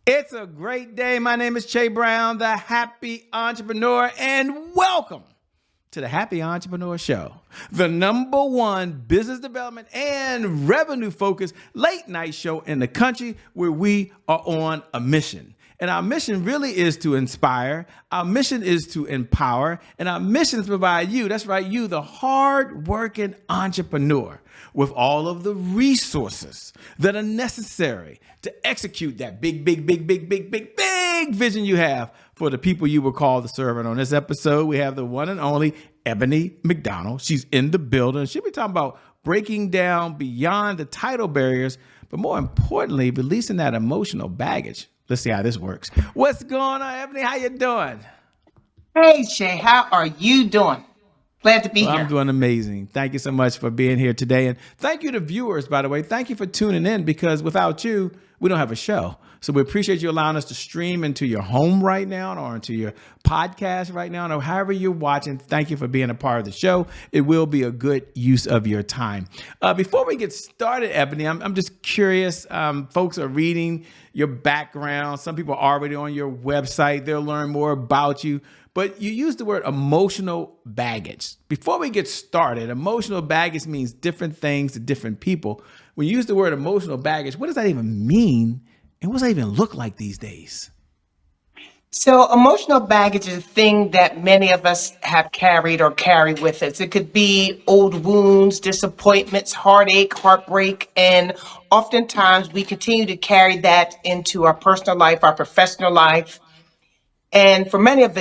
It's a great day. My name is Che Brown, the happy entrepreneur, and welcome to the Happy Entrepreneur Show, the number one business development and revenue focused late night show in the country where we are on a mission. And our mission really is to inspire. Our mission is to empower. And our mission is to provide you, that's right, you, the hard-working entrepreneur, with all of the resources that are necessary to execute that big vision you have for the people you were called to serve. And on this episode, we have the one and only Eboni Mcdonald. She's in the building. She'll be talking about breaking down beyond the title barriers, but more importantly, releasing that emotional baggage. Let's see how this works. What's going on, Eboni? How you doing? Hey, Shay, how are you doing? Glad to be Well, here. I'm doing amazing. Thank you so much for being here today. And thank you to viewers, by the way. Thank you for tuning in, because without you, we don't have a show. So we appreciate you allowing us to stream into your home right now or into your podcast right now, or however you're watching. Thank you for being a part of the show. It will be a good use of your time. Before we get started, Eboni, I'm just curious. Folks are reading your background. Some people are already on your website. They'll learn more about you. But you use the word emotional baggage. Before we get started, emotional baggage means different things to different people. When you use the word emotional baggage, what does that even mean? And what does that even look like these days? So, emotional baggage is a thing that many of us have carried or carry with us. It could be old wounds, disappointments, heartache, heartbreak, and oftentimes we continue to carry that into our personal life, our professional life. And for many of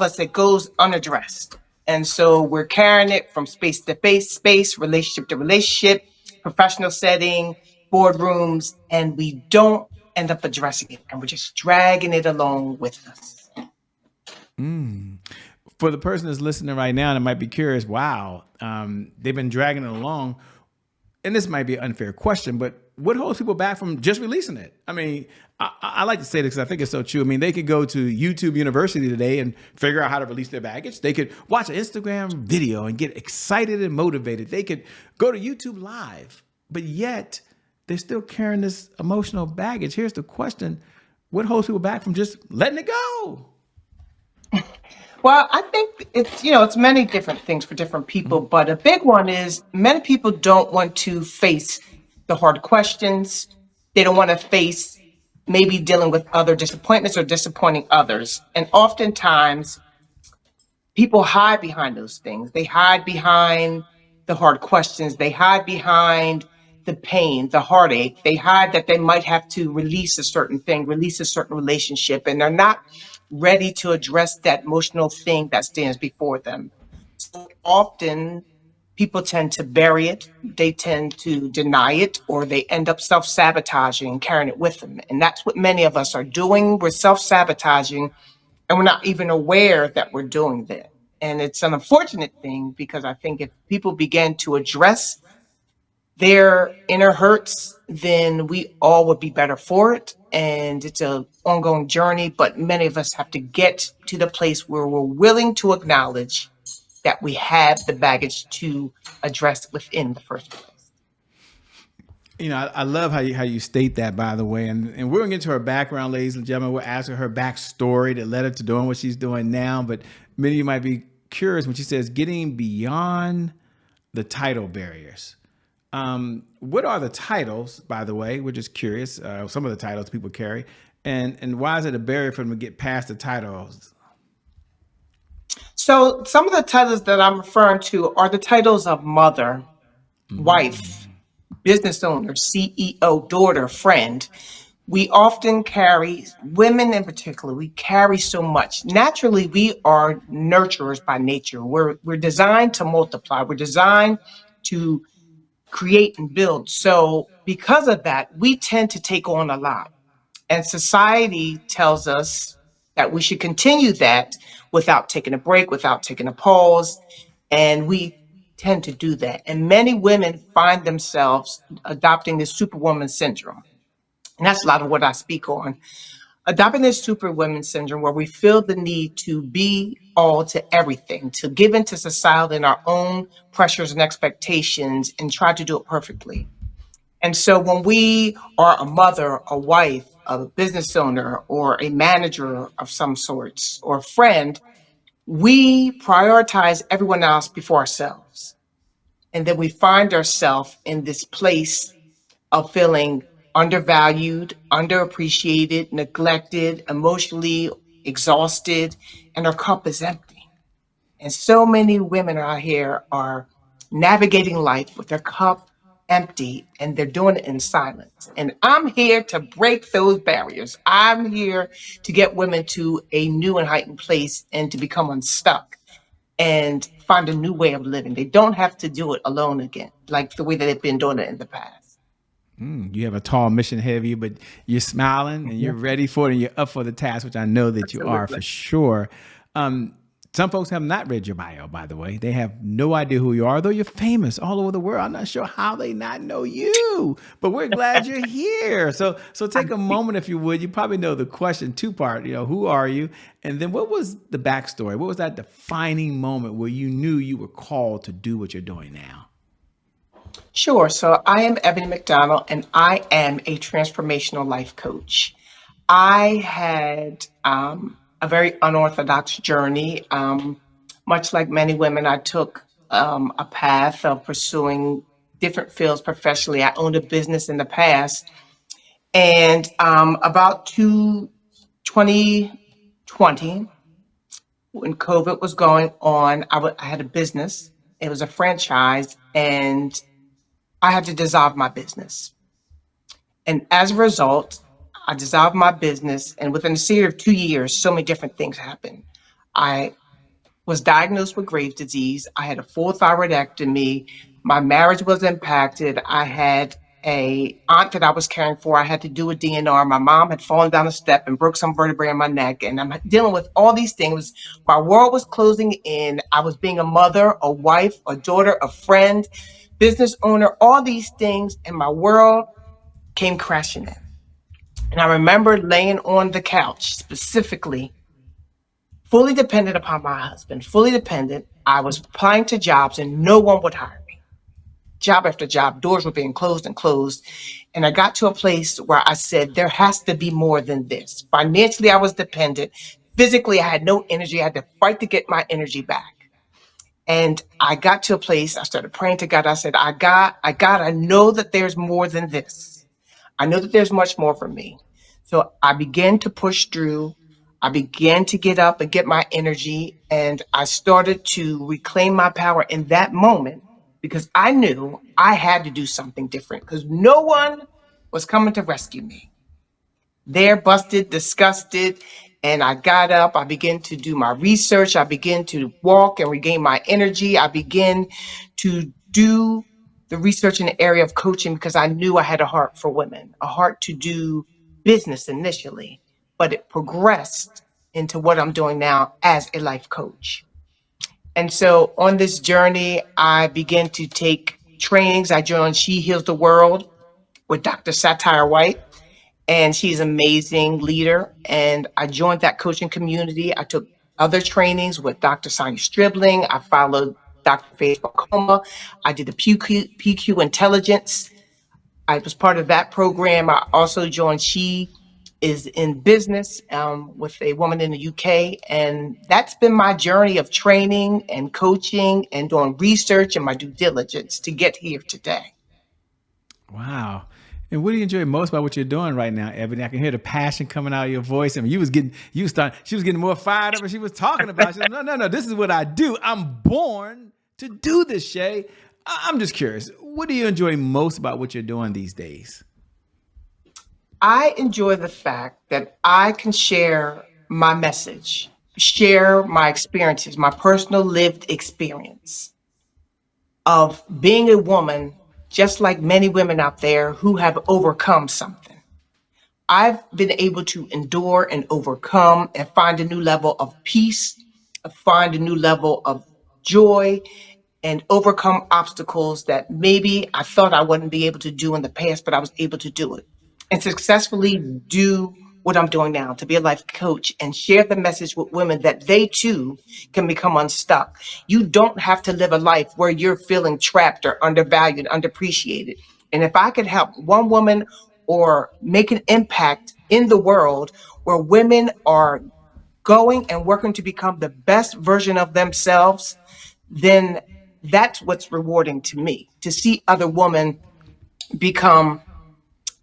us, it goes unaddressed. And so we're carrying it from space to space, relationship to relationship, professional setting, boardrooms, and we don't end up addressing it. And we're just dragging it along with us. For the person that's listening right now and might be curious, wow, they've been dragging it along. And this might be an unfair question, but what holds people back from just releasing it? I mean, I like to say this because I think it's so true. I mean, they could go to YouTube University today and figure out how to release their baggage. They could watch an Instagram video and get excited and motivated. They could go to YouTube Live, but yet they're still carrying this emotional baggage. Here's the question. What holds people back from just letting it go? Well, I think it's many different things for different people, but a big one is many people don't want to face the hard questions. They don't want to face maybe dealing with other disappointments or disappointing others. And oftentimes people hide behind those things. They hide behind the hard questions. They hide behind the pain, the heartache. They hide that they might have to release a certain thing, release a certain relationship, and they're not ready to address that emotional thing that stands before them. So often people tend to bury it, they tend to deny it, or they end up self-sabotaging and carrying it with them. And that's what many of us are doing. We're self-sabotaging and we're not even aware that we're doing that. And it's an unfortunate thing, because I think if people begin to address their inner hurts, then we all would be better for it. And it's an ongoing journey, but many of us have to get to the place where we're willing to acknowledge that we have the baggage to address within the first place. You know, I love how you state that, by the way. And we're going to get to her background, ladies and gentlemen. We'll ask her backstory that led her to doing what she's doing now. But many of you might be curious when she says getting beyond the title barriers. What are the titles, by the way? We're just curious. Some of the titles people carry. And why is it a barrier for them to get past the titles? So some of the titles that I'm referring to are the titles of mother, wife, business owner, CEO, daughter, friend. We often carry, women in particular, we carry so much. Naturally, we are nurturers by nature. We're designed to multiply. We're designed to create and build. So because of that, we tend to take on a lot. And society tells us that we should continue that without taking a break, without taking a pause. And we tend to do that. And many women find themselves adopting this superwoman syndrome. And that's a lot of what I speak on. Adopting this superwoman syndrome, where we feel the need to be all to everything, to give into society and our own pressures and expectations and try to do it perfectly. And so when we are a mother, a wife, a business owner or a manager of some sorts or a friend, we prioritize everyone else before ourselves. And then we find ourselves in this place of feeling undervalued, underappreciated, neglected, emotionally exhausted, and our cup is empty. And so many women out here are navigating life with their cup empty and they're doing it in silence. And I'm here to break those barriers. I'm here to get women to a new and heightened place and to become unstuck and find a new way of living. They don't have to do it alone again, like the way that they've been doing it in the past. You have a tall mission ahead of you, but you're smiling and you're ready for it and you're up for the task, which I know that you are for sure. Some folks have not read your bio, by the way. They have no idea who you are, though you're famous all over the world. I'm not sure how they not know you, but we're glad you're here. So take a moment, if you would. You probably know the question, two-part, who are you? And then what was the backstory? What was that defining moment where you knew you were called to do what you're doing now? Sure. So I am Eboni Mcdonald, and I am a transformational life coach. I had a very unorthodox journey. Much like many women, I took a path of pursuing different fields professionally. I owned a business in the past. And about 2020, when COVID was going on, I had a business. It was a franchise, and I had to dissolve my business. And as a result, I dissolved my business. And within a series of 2 years, so many different things happened. I was diagnosed with Graves' disease. I had a full thyroidectomy. My marriage was impacted. I had a aunt that I was caring for. I had to do a DNR. My mom had fallen down a step and broke some vertebrae in my neck. And I'm dealing with all these things. My world was closing in. I was being a mother, a wife, a daughter, a friend, business owner, all these things. And my world came crashing in. And I remember laying on the couch, specifically, fully dependent upon my husband, fully dependent. I was applying to jobs and no one would hire me. Job after job, doors were being closed and closed. And I got to a place where I said, there has to be more than this. Financially, I was dependent. Physically, I had no energy. I had to fight to get my energy back. And I got to a place, I started praying to God. I said, I know that there's more than this. I know that there's much more for me. So I began to push through. I began to get up and get my energy. And I started to reclaim my power in that moment because I knew I had to do something different because no one was coming to rescue me. They're busted, disgusted. And I got up. I began to do my research. I began to walk and regain my energy. I began to do the research in the area of coaching because I knew I had a heart for women, a heart to do business initially, but it progressed into what I'm doing now as a life coach. And so on this journey, I began to take trainings. I joined She Heals the World with Dr. Satire White, and she's an amazing leader. And I joined that coaching community. I took other trainings with Dr. Sonia Stribling. I followed Dr. Faith Bacoma. I did the PQ Intelligence. I was part of that program. I also joined She is in Business with a woman in the UK. And that's been my journey of training and coaching and doing research and my due diligence to get here today. Wow. And what do you enjoy most about what you're doing right now, Eboni? I can hear the passion coming out of your voice. I mean, she was getting more fired up when she was talking about it. She said, no, this is what I do. I'm born to do this, Shay. I'm just curious. What do you enjoy most about what you're doing these days? I enjoy the fact that I can share my message, share my experiences, my personal lived experience of being a woman, just like many women out there who have overcome something. I've been able to endure and overcome and find a new level of peace, find a new level of joy, and overcome obstacles that maybe I thought I wouldn't be able to do in the past, but I was able to do it and successfully do what I'm doing now, to be a life coach and share the message with women that they too can become unstuck. You don't have to live a life where you're feeling trapped or undervalued, underappreciated. And if I could help one woman or make an impact in the world where women are going and working to become the best version of themselves, then that's what's rewarding to me, to see other women become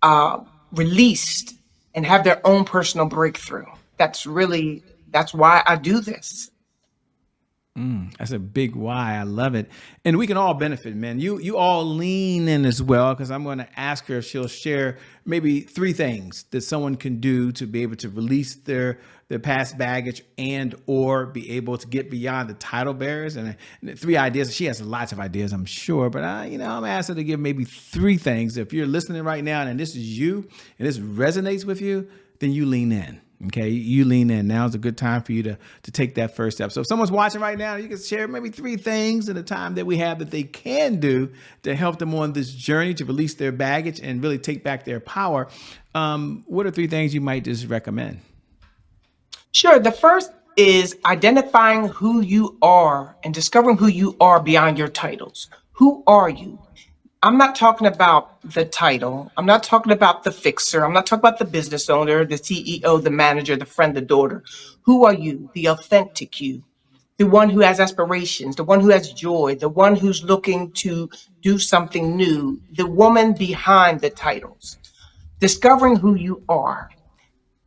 uh, released and have their own personal breakthrough. That's why I do this. That's a big why. I love it. And we can all benefit, man. You all lean in as well, because I'm going to ask her if she'll share maybe 3 things that someone can do to be able to release their past baggage and or be able to get beyond the title bearers. And 3 ideas. She has lots of ideas, I'm sure, but I'm asking her to give maybe 3 things. If you're listening right now and this is you and this resonates with you, then you lean in. Okay, you lean in. Now's a good time for you to take that first step. So if someone's watching right now, you can share maybe 3 things in the time that we have that they can do to help them on this journey to release their baggage and really take back their power. What are 3 things you might just recommend? Sure. The first is identifying who you are and discovering who you are beyond your titles. Who are you? I'm not talking about the title. I'm not talking about the fixer. I'm not talking about the business owner, the CEO, the manager, the friend, the daughter. Who are you? The authentic you, the one who has aspirations, the one who has joy, the one who's looking to do something new, the woman behind the titles. Discovering who you are.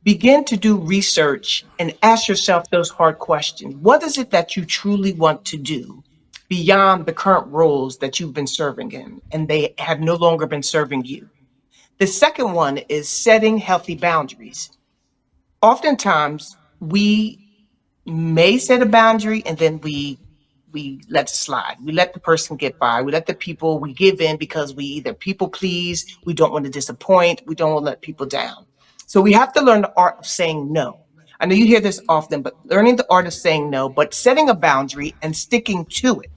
Begin to do research and ask yourself those hard questions. What is it that you truly want to do beyond the current roles that you've been serving in and they have no longer been serving you? The second one is setting healthy boundaries. Oftentimes, we may set a boundary and then we let it slide. We let the person get by. We let the people, we give in because we either people please, we don't want to disappoint, we don't want to let people down. So we have to learn the art of saying no. I know you hear this often, but learning the art of saying no, but setting a boundary and sticking to it.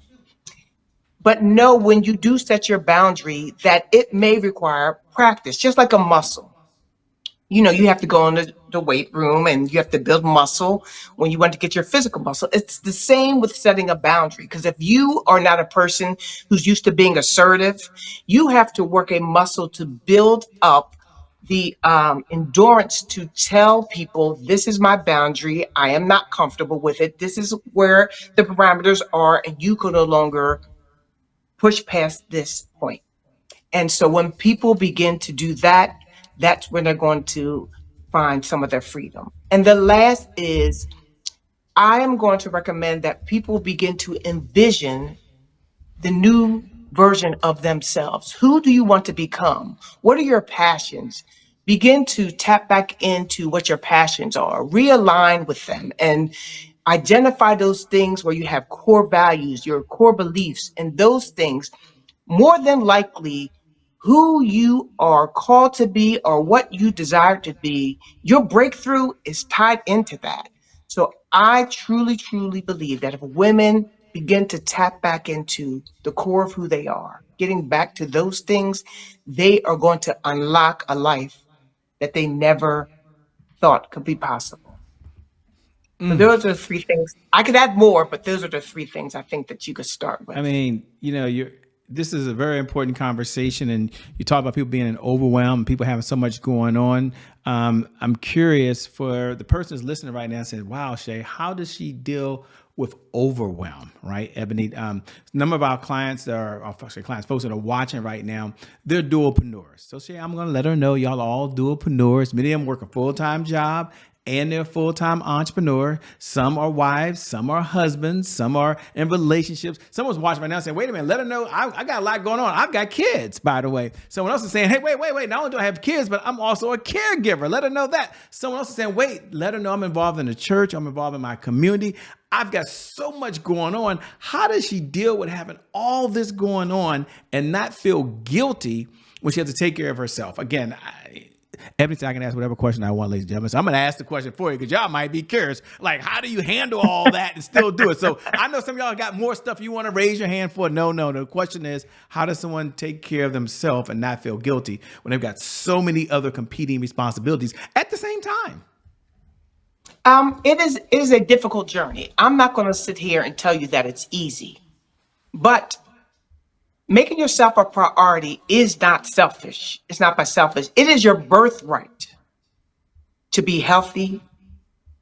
But know when you do set your boundary that it may require practice, just like a muscle. You have to go in the weight room and you have to build muscle when you want to get your physical muscle. It's the same with setting a boundary, because if you are not a person who's used to being assertive, you have to work a muscle to build up the endurance to tell people, this is my boundary. I am not comfortable with it. This is where the parameters are, and you can no longer push past this point. And so when people begin to do that, that's when they're going to find some of their freedom. And the last is, I am going to recommend that people begin to envision the new version of themselves. Who do you want to become? What are your passions? Begin to tap back into what your passions are, realign with them, and identify those things where you have core values, your core beliefs, and those things. More than likely, who you are called to be or what you desire to be, your breakthrough is tied into that. So I truly, truly believe that if women begin to tap back into the core of who they are, getting back to those things, they are going to unlock a life that they never thought could be possible. So those are the 3 things. I could add more, but those are the 3 things I think that you could start I with. mean, this is a very important conversation, and you talk about people being in overwhelm, people having so much going on. I'm curious for the person who's listening right now and saying, wow, Shay, how does she deal with overwhelm, right? Ebony, a number of our clients folks that are watching right now, they're dualpreneurs. So Shay, I'm going to let her know y'all are all dualpreneurs. Many of them work a full-time job and they're a full-time entrepreneur. Some are wives, some are husbands, some are in relationships. Someone's watching right now saying, wait a minute, let her know I got a lot going on. I've got kids, by the way. Someone else is saying, hey, wait. Not only do I have kids, but I'm also a caregiver. Let her know that. Someone else is saying, wait, let her know I'm involved in the church. I'm involved in my community. I've got so much going on. How does she deal with having all this going on and not feel guilty when she has to take care of herself? Again, Ebony said I can ask whatever question I want, ladies and gentlemen. So I'm going to ask the question for you because y'all might be curious. Like, how do you handle all that and still do it? So I know some of y'all got more stuff you want to raise your hand for. No. The question is, how does someone take care of themselves and not feel guilty when they've got so many other competing responsibilities at the same time? It is a difficult journey. I'm not going to sit here and tell you that it's easy, but making yourself a priority is not selfish. It's not by selfish. It is your birthright to be healthy,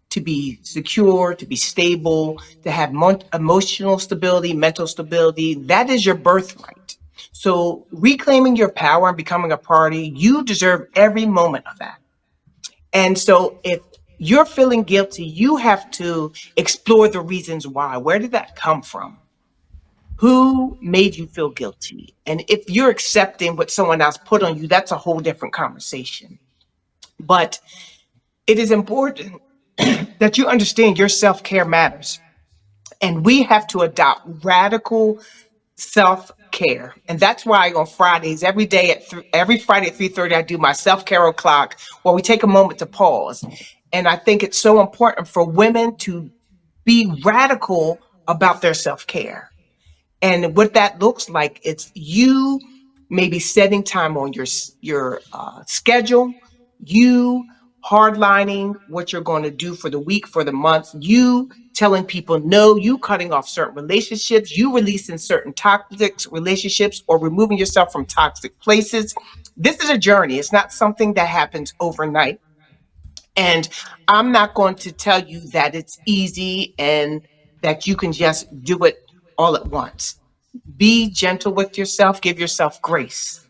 to be secure, to be stable, to have emotional stability, mental stability. That is your birthright. So reclaiming your power and becoming a party, you deserve every moment of that. And so if you're feeling guilty, you have to explore the reasons why. Where did that come from? Who made you feel guilty? And if you're accepting what someone else put on you, that's a whole different conversation. But it is important that you understand your self care matters. And we have to adopt radical self care. And that's why on Fridays, every Friday at 3:30, I do my self care o'clock where we take a moment to pause. And I think it's so important for women to be radical about their self care. And what that looks like, it's you maybe setting time on your schedule, you hardlining what you're going to do for the week, for the month, you telling people no, you cutting off certain relationships, you releasing certain toxic relationships or removing yourself from toxic places. This is a journey. It's not something that happens overnight. And I'm not going to tell you that it's easy and that you can just do it all at once. Be gentle with yourself, give yourself grace,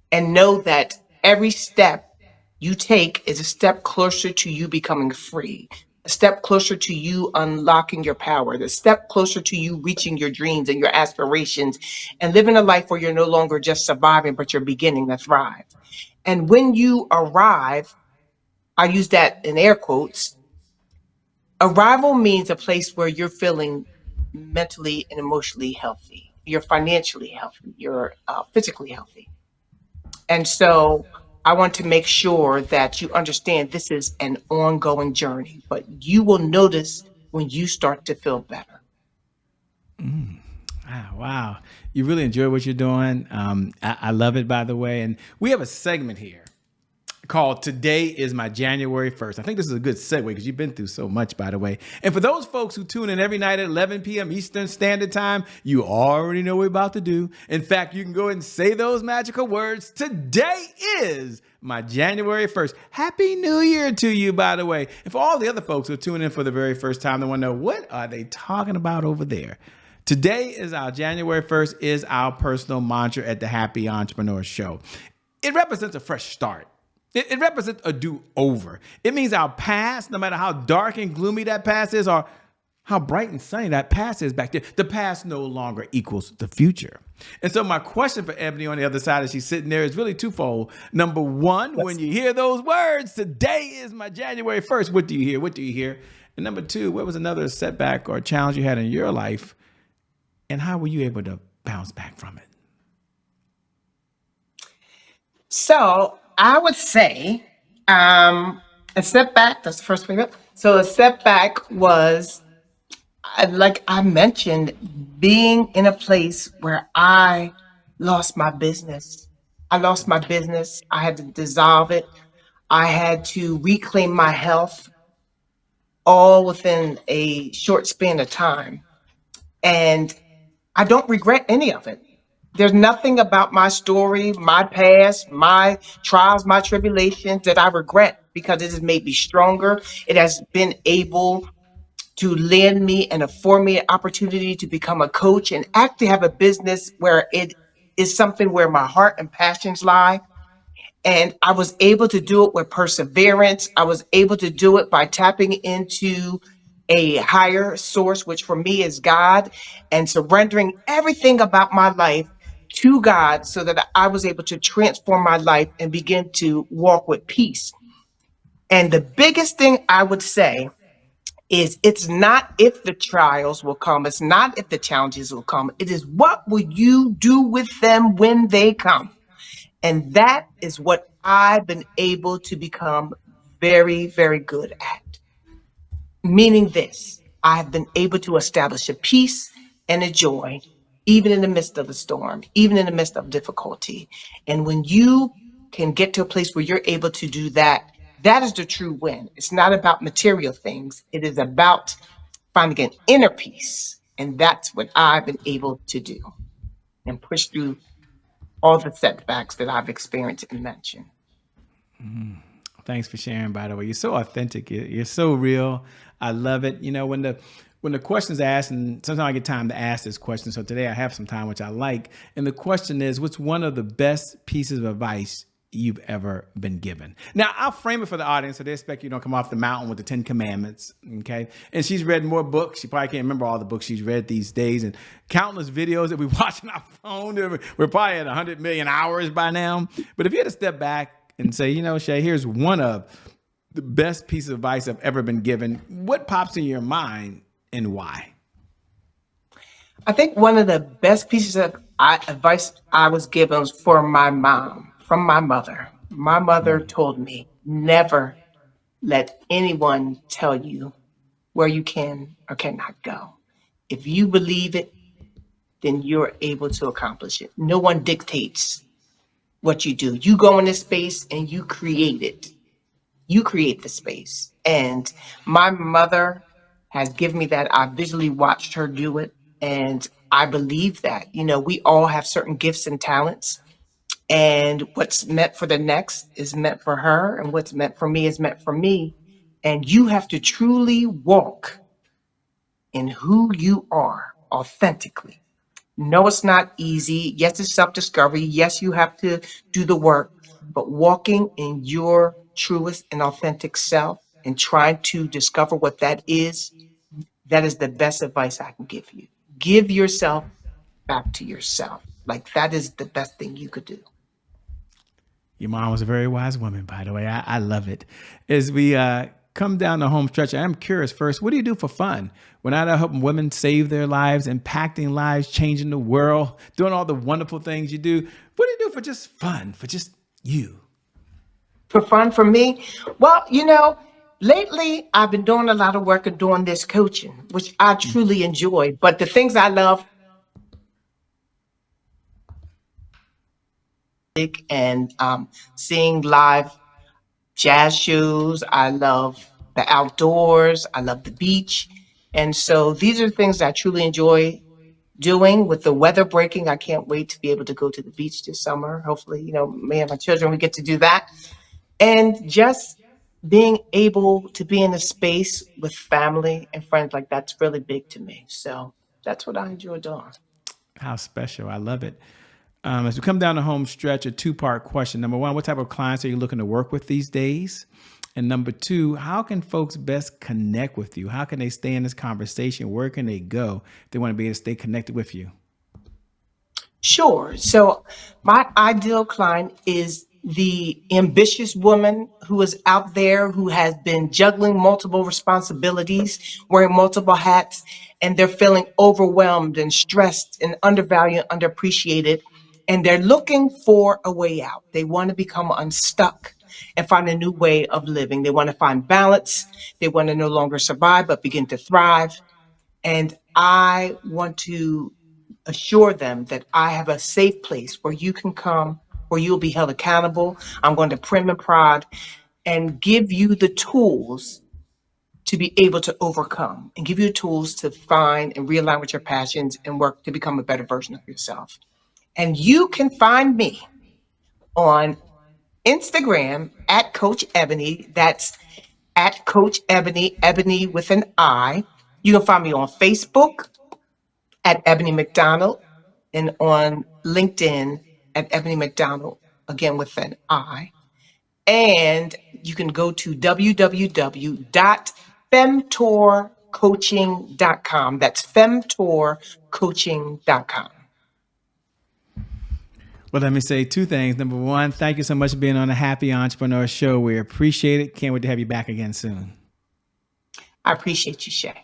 and know that every step you take is a step closer to you becoming free, a step closer to you unlocking your power, the step closer to you reaching your dreams and your aspirations and living a life where you're no longer just surviving, but you're beginning to thrive. And when you arrive, I use that in air quotes, arrival means a place where you're feeling mentally and emotionally healthy. You're financially healthy. You're physically healthy. And so I want to make sure that you understand this is an ongoing journey, but you will notice when you start to feel better. Ah, wow. You really enjoy what you're doing. I love it, by the way. And we have a segment here called Today is My January 1st. I think this is a good segue because you've been through so much, by the way. And for those folks who tune in every night at 11 p.m. Eastern Standard Time, you already know what we're about to do. In fact, you can go ahead and say those magical words. Today is my January 1st. Happy New Year to you, by the way. And for all the other folks who are tuning in for the very first time, they want to know, what are they talking about over there? Today is our January 1st is our personal mantra at the Happy Entrepreneur Show. It represents a fresh start. It represents a do-over. It means our past, no matter how dark and gloomy that past is or how bright and sunny that past is back there, the past no longer equals the future. And so my question for Eboni on the other side as she's sitting there is really twofold. Number one, when you hear those words, today is my January 1st, what do you hear? What do you hear? And number two, what was another setback or challenge you had in your life, and how were you able to bounce back from it? So I would say a setback, that's the first thing. So a setback was, like I mentioned, being in a place where I lost my business. I lost my business. I had to dissolve it. I had to reclaim my health all within a short span of time. And I don't regret any of it. There's nothing about my story, my past, my trials, my tribulations that I regret because it has made me stronger. It has been able to lend me and afford me an opportunity to become a coach and actually have a business where it is something where my heart and passions lie. And I was able to do it with perseverance. I was able to do it by tapping into a higher source, which for me is God, and surrendering everything about my life to God so that I was able to transform my life and begin to walk with peace. And the biggest thing I would say is it's not if the trials will come, it's not if the challenges will come, it is what will you do with them when they come. And that is what I've been able to become very, very good at. Meaning this, I have been able to establish a peace and a joy, even in the midst of the storm, even in the midst of difficulty. And when you can get to a place where you're able to do that, that is the true win. It's not about material things. It is about finding an inner peace. And that's what I've been able to do and push through all the setbacks that I've experienced and mentioned. Thanks for sharing, by the way. You're so authentic. You're so real. I love it. When the question's asked, and sometimes I get time to ask this question. So today I have some time, which I like. And the question is, what's one of the best pieces of advice you've ever been given? Now, I'll frame it for the audience so they expect you don't come off the mountain with the 10 Commandments, okay? And she's read more books. She probably can't remember all the books she's read these days, and countless videos that we watch on our phone. We're probably at 100 million hours by now. But if you had to step back and say, Shay, here's one of the best pieces of advice I've ever been given, what pops in your mind and why? I think one of the best pieces of advice I was given was from my mother. My mother told me, never let anyone tell you where you can or cannot go. If you believe it, then you're able to accomplish it. No one dictates what you do. You go in this space and you create it. You create the space. And my mother has given me that. I visually watched her do it. And I believe that, we all have certain gifts and talents. And what's meant for the next is meant for her. And what's meant for me is meant for me. And you have to truly walk in who you are authentically. No, it's not easy. Yes, it's self-discovery. Yes, you have to do the work. But walking in your truest and authentic self and trying to discover what that is the best advice I can give you. Give yourself back to yourself. Like, that is the best thing you could do. Your mom was a very wise woman, by the way. I love it. As we come down the home stretch, I'm curious first, what do you do for fun? When I help women save their lives, impacting lives, changing the world, doing all the wonderful things you do, what do you do for just fun, for just you? For fun for me? Well, lately I've been doing a lot of work and doing this coaching, which I truly enjoy. But the things I love and seeing live jazz shows. I love the outdoors. I love the beach. And so these are things I truly enjoy doing. With the weather breaking, I can't wait to be able to go to the beach this summer. Hopefully, me and my children, we get to do that. And just being able to be in a space with family and friends, like, that's really big to me. So that's what I enjoy doing. How special. I love it. As we come down the home stretch, a two-part question. Number one, what type of clients are you looking to work with these days? And number two, how can folks best connect with you? How can they stay in this conversation? Where can they go if they want to be able to stay connected with you? Sure. So my ideal client is the ambitious woman who is out there, who has been juggling multiple responsibilities, wearing multiple hats, and they're feeling overwhelmed and stressed and undervalued, underappreciated. And they're looking for a way out. They want to become unstuck and find a new way of living. They want to find balance. They want to no longer survive, but begin to thrive. And I want to assure them that I have a safe place where you can come, where you'll be held accountable. I'm going to prim and prod and give you the tools to be able to overcome, and give you tools to find and realign with your passions and work to become a better version of yourself. And you can find me on Instagram at Coach Eboni. That's at Coach Eboni, Ebony with an I. You can find me on Facebook at Eboni Mcdonald, and on LinkedIn at Eboni Mcdonald, again with an I. And you can go to www.femtourcoaching.com. That's femtourcoaching.com. Well, let me say two things. Number one, thank you so much for being on the Happy Entrepreneur Show. We appreciate it. Can't wait to have you back again soon. I appreciate you, Shay.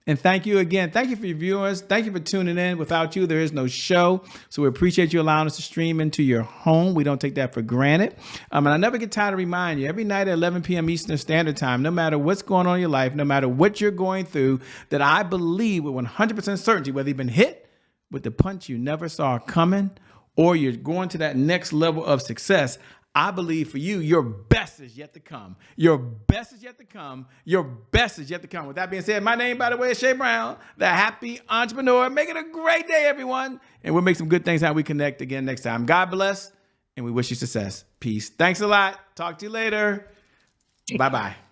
And thank you again. Thank you for your viewers. Thank you for tuning in. Without you, there is no show. So we appreciate you allowing us to stream into your home. We don't take that for granted. And I never get tired of reminding you, every night at 11 p.m. Eastern Standard Time, no matter what's going on in your life, no matter what you're going through, that I believe with 100% certainty, whether you've been hit with the punch you never saw coming, or you're going to that next level of success, I believe for you, your best is yet to come. Your best is yet to come. Your best is yet to come. With that being said, my name, by the way, is Shay Brown, the Happy Entrepreneur. Make it a great day, everyone. And we'll make some good things how we connect again next time. God bless, and we wish you success. Peace. Thanks a lot. Talk to you later. Bye-bye.